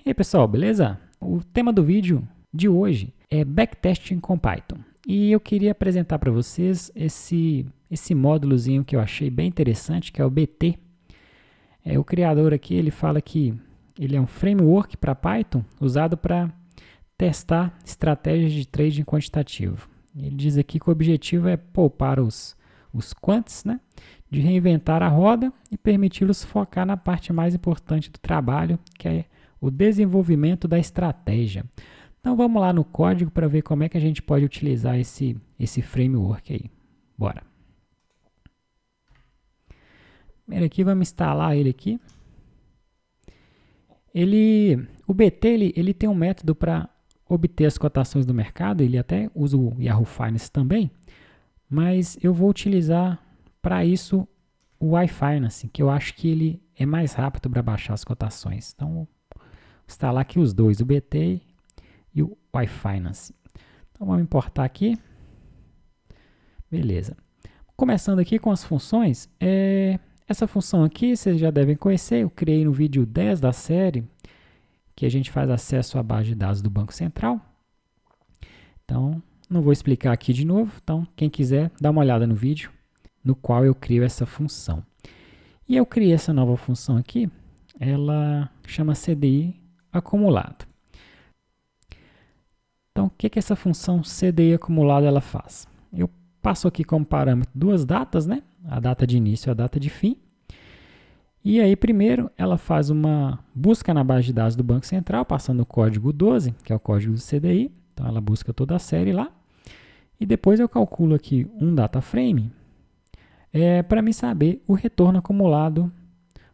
E aí pessoal, beleza? O tema do vídeo de hoje é Backtesting com Python. E eu queria apresentar para vocês esse módulozinho que eu achei bem interessante, que é o BT. O criador aqui ele fala que ele é um framework para Python usado para testar estratégias de trading quantitativo. Ele diz aqui que o objetivo é poupar os quants, né, de reinventar a roda e permiti-los focar na parte mais importante do trabalho, que é o desenvolvimento da estratégia. Então vamos lá no código para ver como é que a gente pode utilizar esse framework aí. Bora! Primeiro aqui vamos instalar ele aqui. O BT ele tem um método para obter as cotações do mercado, ele até usa o Yahoo Finance também, mas eu vou utilizar para isso o iFinance, que eu acho que ele é mais rápido para baixar as cotações. Então vou instalar aqui os dois, o BT e o iFinance. Então vamos importar aqui. Beleza. Começando aqui com as funções, essa função aqui vocês já devem conhecer, eu criei no vídeo 10 da série, que a gente faz acesso à base de dados do Banco Central. Então, não vou explicar aqui de novo, então quem quiser dá uma olhada no vídeo no qual eu crio essa função. E eu criei essa nova função aqui, ela chama CDI acumulado. Então, o que essa função CDI acumulado ela faz? Eu passo aqui como parâmetro duas datas, né? A data de início e a data de fim. E aí, primeiro, ela faz uma busca na base de dados do Banco Central, passando o código 12, que é o código do CDI. Então, ela busca toda a série lá. E depois eu calculo aqui um data frame para me saber o retorno acumulado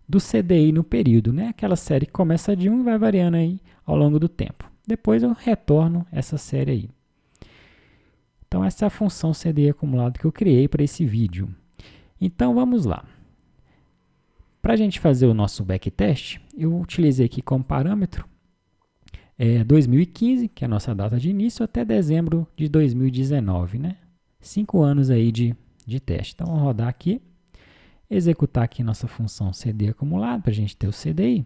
do CDI no período, né? Aquela série que começa de 1 e vai variando aí ao longo do tempo. Depois eu retorno essa série aí. Então, essa é a função CDI acumulado que eu criei para esse vídeo. Então, vamos lá. Para a gente fazer o nosso backtest, eu utilizei aqui como parâmetro 2015, que é a nossa data de início, até dezembro de 2019, né? 5 anos aí de teste. Então, vamos rodar aqui, executar aqui nossa função CD acumulado, para a gente ter o CDI.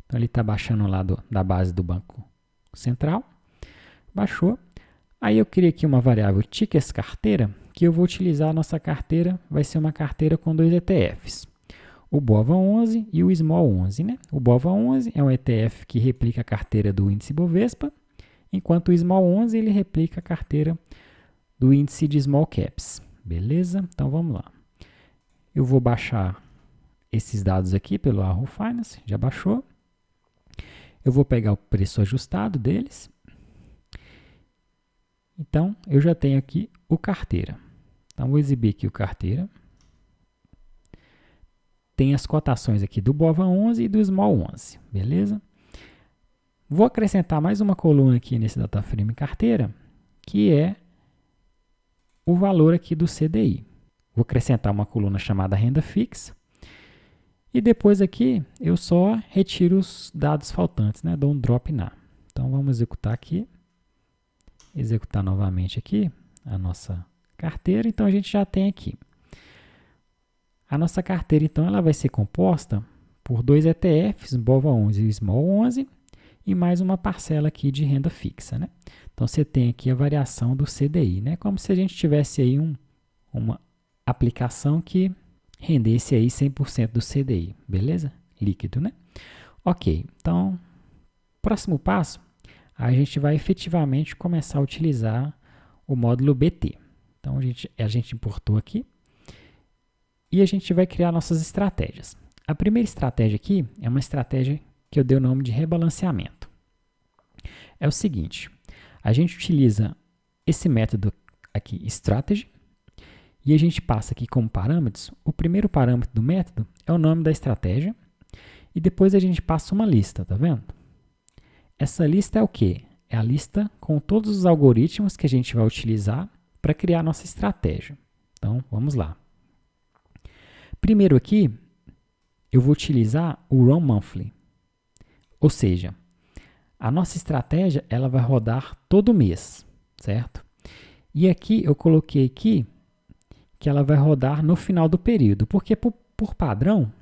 Então, ele está baixando lá da base do Banco Central. Baixou. Aí, eu criei aqui uma variável tickets carteira, que eu vou utilizar a nossa carteira, vai ser uma carteira com dois ETFs. O BOVA11 e o SMALL11, né? O BOVA11 é um ETF que replica a carteira do índice Bovespa, enquanto o SMALL11 ele replica a carteira do índice de Small Caps. Beleza? Então, vamos lá. Eu vou baixar esses dados aqui pelo Yahoo Finance, já baixou. Eu vou pegar o preço ajustado deles. Então, eu já tenho aqui o carteira. Então, vou exibir aqui o carteira. Tem as cotações aqui do BOVA11 e do SMALL11, beleza? Vou acrescentar mais uma coluna aqui nesse DataFrame carteira, que é o valor aqui do CDI. Vou acrescentar uma coluna chamada renda fixa. E depois aqui, eu só retiro os dados faltantes, né? Dou um drop na. Então, vamos executar aqui. Executar novamente aqui a nossa carteira. Então, a gente já tem aqui. A nossa carteira, então, ela vai ser composta por dois ETFs, BOVA11 e SMALL11, e mais uma parcela aqui de renda fixa, né? Então, você tem aqui a variação do CDI, né? Como se a gente tivesse aí uma aplicação que rendesse aí 100% do CDI, beleza? Líquido, né? Ok, então, próximo passo, a gente vai efetivamente começar a utilizar o módulo BT. Então, a gente importou aqui e a gente vai criar nossas estratégias. A primeira estratégia aqui é uma estratégia que eu dei o nome de rebalanceamento. É o seguinte, a gente utiliza esse método aqui, strategy, e a gente passa aqui como parâmetros, o primeiro parâmetro do método é o nome da estratégia, e depois a gente passa uma lista, tá vendo? Essa lista é o quê? É a lista com todos os algoritmos que a gente vai utilizar para criar a nossa estratégia. Então, vamos lá. Primeiro aqui, eu vou utilizar o Run Monthly. Ou seja, a nossa estratégia ela vai rodar todo mês, certo? E aqui eu coloquei aqui que ela vai rodar no final do período, porque por padrão,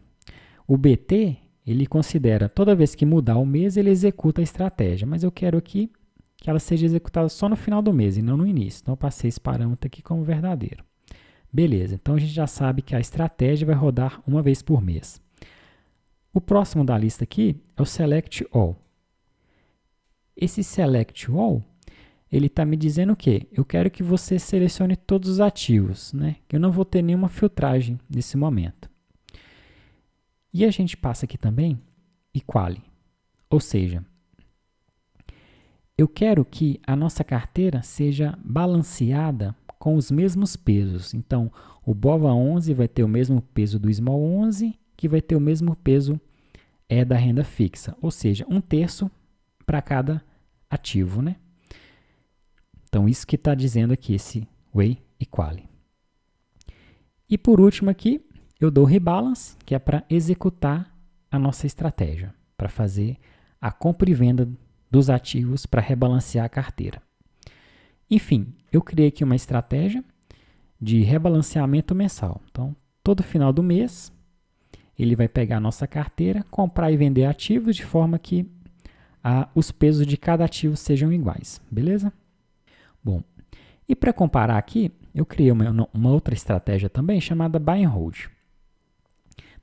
o BT ele considera, toda vez que mudar o mês, ele executa a estratégia, mas eu quero aqui que ela seja executada só no final do mês e não no início. Então, eu passei esse parâmetro aqui como verdadeiro. Beleza, então a gente já sabe que a estratégia vai rodar uma vez por mês. O próximo da lista aqui é o Select All. Esse Select All, ele está me dizendo o quê? Eu quero que você selecione todos os ativos, né? Eu não vou ter nenhuma filtragem nesse momento. E a gente passa aqui também Equally, ou seja, eu quero que a nossa carteira seja balanceada com os mesmos pesos. Então, o BOVA11 vai ter o mesmo peso do Small 11, que vai ter o mesmo peso da renda fixa, ou seja, 1/3 para cada ativo, né? Então, isso que está dizendo aqui esse Way Equally. E por último aqui, eu dou Rebalance, que é para executar a nossa estratégia, para fazer a compra e venda dos ativos para rebalancear a carteira. Enfim, eu criei aqui uma estratégia de rebalanceamento mensal. Então, todo final do mês, ele vai pegar a nossa carteira, comprar e vender ativos de forma que os pesos de cada ativo sejam iguais, beleza? Bom, e para comparar aqui, eu criei uma outra estratégia também chamada Buy and Hold.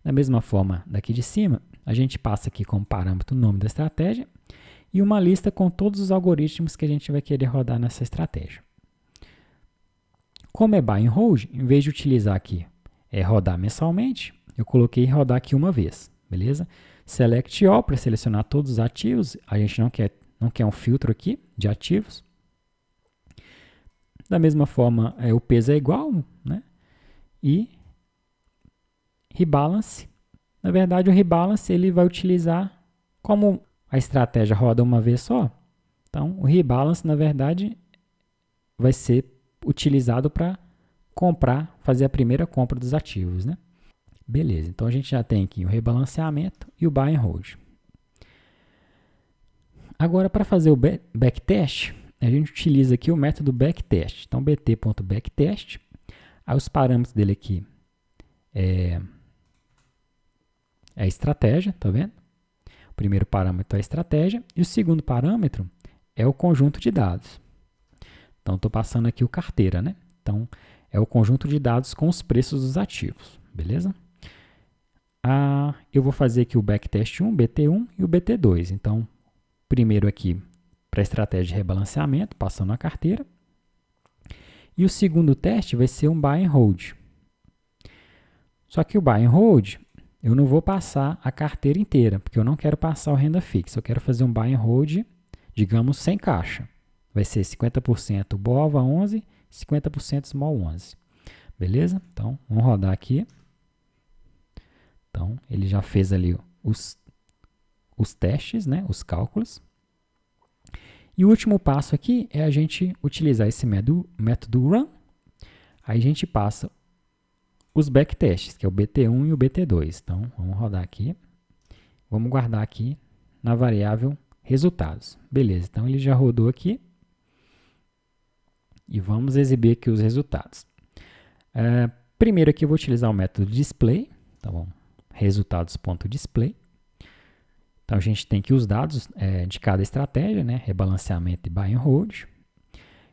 Da mesma forma, daqui de cima, a gente passa aqui como parâmetro o nome da estratégia e uma lista com todos os algoritmos que a gente vai querer rodar nessa estratégia. Como é Buy and Hold, em vez de utilizar aqui rodar mensalmente, eu coloquei rodar aqui uma vez, beleza? Select All para selecionar todos os ativos, a gente não quer um filtro aqui de ativos. Da mesma forma, o peso é igual, né? E Rebalance, na verdade o Rebalance ele vai utilizar, como a estratégia roda uma vez só, então o Rebalance na verdade vai ser utilizado para comprar, fazer a primeira compra dos ativos, né? Beleza, então a gente já tem aqui o rebalanceamento e o Buy and Hold. Agora, para fazer o backtest, a gente utiliza aqui o método backtest. Então, bt.backtest, aí os parâmetros dele aqui é a estratégia, tá vendo? O primeiro parâmetro é a estratégia e o segundo parâmetro é o conjunto de dados. Então, estou passando aqui o carteira, né? Então, é o conjunto de dados com os preços dos ativos, beleza? Eu vou fazer aqui o backtest 1, BT1 e o BT2. Então, primeiro aqui para a estratégia de rebalanceamento, passando a carteira. E o segundo teste vai ser um Buy and Hold. Só que o Buy and Hold, eu não vou passar a carteira inteira, porque eu não quero passar o renda fixa. Eu quero fazer um Buy and Hold, digamos, sem caixa. Vai ser 50% BOVA 11, 50% Small 11. Beleza? Então, vamos rodar aqui. Então, ele já fez ali os testes, né? Os cálculos. E o último passo aqui é a gente utilizar esse método Run. Aí a gente passa os backtests, que é o BT1 e o BT2. Então, vamos rodar aqui. Vamos guardar aqui na variável resultados. Beleza, então ele já rodou aqui. E vamos exibir aqui os resultados. Primeiro aqui eu vou utilizar o método display. Então, resultados.display. Então, a gente tem aqui os dados de cada estratégia, né? Rebalanceamento e Buy and Hold.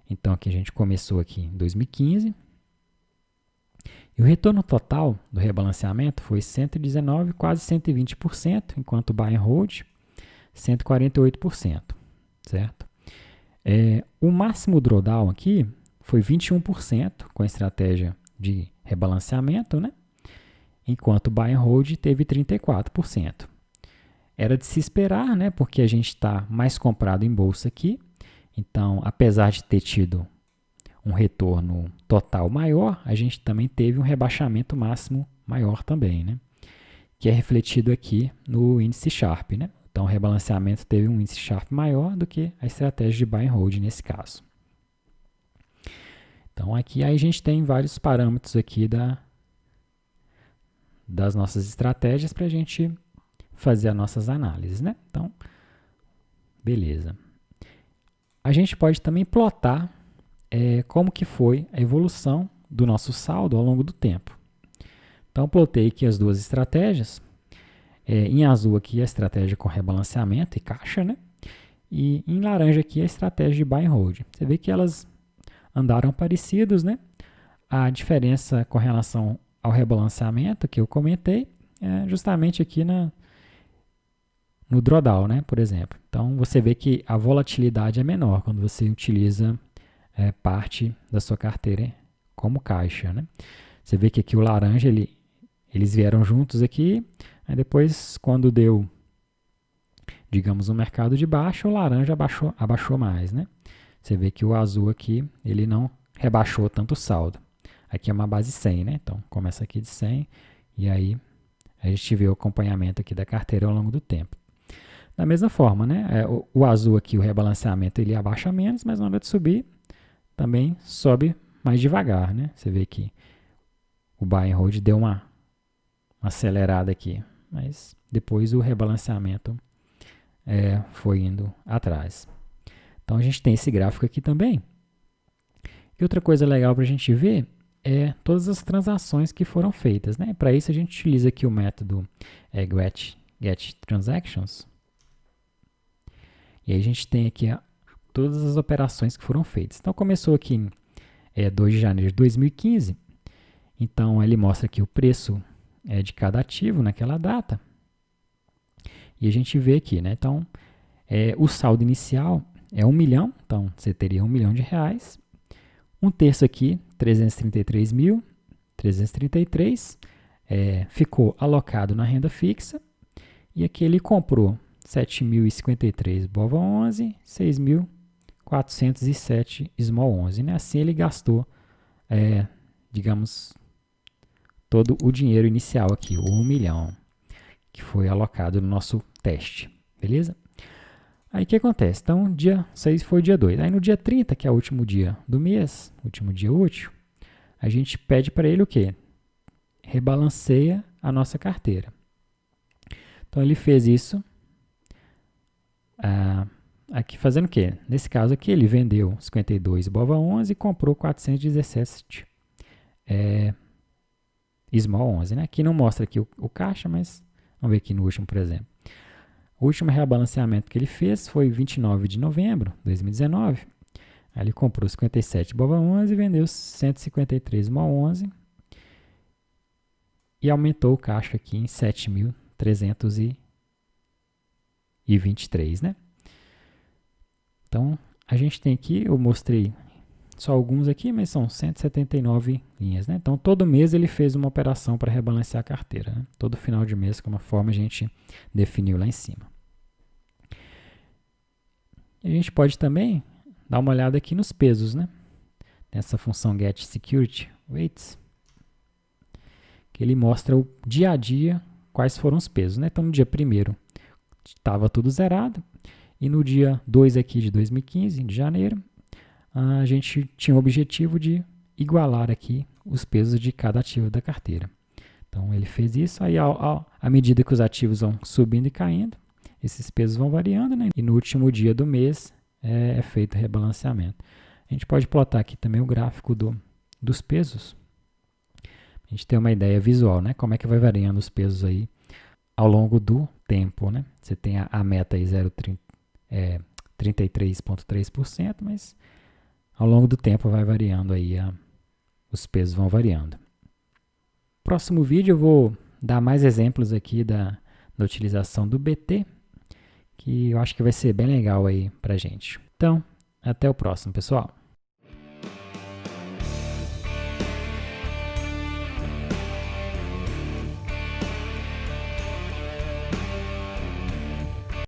Então, aqui a gente começou aqui em 2015. E o retorno total do rebalanceamento foi 119, quase 120%, enquanto o Buy and Hold, 148%, certo? O máximo drawdown aqui foi 21% com a estratégia de rebalanceamento, né? Enquanto o Buy and Hold teve 34%. Era de se esperar, né? Porque a gente está mais comprado em bolsa aqui. Então, apesar de ter tido um retorno total maior, a gente também teve um rebaixamento máximo maior também, né? Que é refletido aqui no índice Sharpe, né? Então, o rebalanceamento teve um índice Sharpe maior do que a estratégia de Buy and Hold nesse caso. Então, aqui aí a gente tem vários parâmetros aqui das nossas estratégias para a gente fazer as nossas análises, né? Então, beleza. A gente pode também plotar como que foi a evolução do nosso saldo ao longo do tempo. Então, plotei aqui as duas estratégias. Em azul aqui a estratégia com rebalanceamento e caixa, né? E em laranja aqui a estratégia de buy and hold. Você vê que elas andaram parecidos, né? A diferença com relação ao rebalanceamento que eu comentei é justamente aqui no drawdown, né? Por exemplo. Então você vê que a volatilidade é menor quando você utiliza parte da sua carteira como caixa, né? Você vê que aqui o laranja, eles vieram juntos aqui, aí depois quando deu, digamos, um mercado de baixa, o laranja abaixou mais, né? Você vê que o azul aqui, ele não rebaixou tanto o saldo. Aqui é uma base 100, né? Então começa aqui de 100 e aí a gente vê o acompanhamento aqui da carteira ao longo do tempo. Da mesma forma, né? O azul aqui, o rebalanceamento, ele abaixa menos, mas na hora de subir, também sobe mais devagar, né? Você vê que o buy and hold deu uma acelerada aqui, mas depois o rebalanceamento foi indo atrás. Então a gente tem esse gráfico aqui também. E outra coisa legal para a gente ver é todas as transações que foram feitas, né? Para isso a gente utiliza aqui o método get transactions. E aí a gente tem aqui todas as operações que foram feitas. Então começou aqui em 2 de janeiro de 2015. Então ele mostra aqui o preço de cada ativo naquela data. E a gente vê aqui, né? Então o saldo inicial é 1 milhão. Então você teria 1 milhão de reais. Um terço aqui, 333.333, ficou alocado na renda fixa. E aqui ele comprou 7.053 BOVA11, 6.407 Small 11. Né? Assim ele gastou, digamos, todo o dinheiro inicial aqui, o 1 milhão, que foi alocado no nosso teste. Beleza? Aí o que acontece? Então, dia 6 foi o dia 2. Aí no dia 30, que é o último dia do mês, último dia útil, a gente pede para ele o quê? Rebalanceia a nossa carteira. Então, ele fez isso. Aqui fazendo o quê? Nesse caso aqui, ele vendeu 52 BOVA11 e comprou 417 Small 11. Né? Aqui não mostra aqui o caixa, mas vamos ver aqui no último, por exemplo. O último rebalanceamento que ele fez foi 29 de novembro de 2019. Aí ele comprou 57 BOVA11 e vendeu 153 Small 11 e aumentou o caixa aqui em 7.323, né? Então, a gente tem aqui, eu mostrei só alguns aqui, mas são 179 linhas, né? Então, todo mês ele fez uma operação para rebalancear a carteira, né? Todo final de mês, como a forma a gente definiu lá em cima. A gente pode também dar uma olhada aqui nos pesos, né? Nessa função get security weights, que ele mostra o dia a dia quais foram os pesos, né? Então, no dia 1º estava tudo zerado e no dia 2 aqui de 2015, de janeiro, a gente tinha o objetivo de igualar aqui os pesos de cada ativo da carteira. Então, ele fez isso, aí à medida que os ativos vão subindo e caindo, esses pesos vão variando, né? E no último dia do mês é feito o rebalanceamento. A gente pode plotar aqui também o gráfico dos pesos. A gente tem uma ideia visual, né? Como é que vai variando os pesos aí ao longo do tempo, né? Você tem a meta aí 33,3%, mas ao longo do tempo vai variando aí, os pesos vão variando. Próximo vídeo eu vou dar mais exemplos aqui da utilização do BT, que eu acho que vai ser bem legal aí pra gente. Então, até o próximo, pessoal.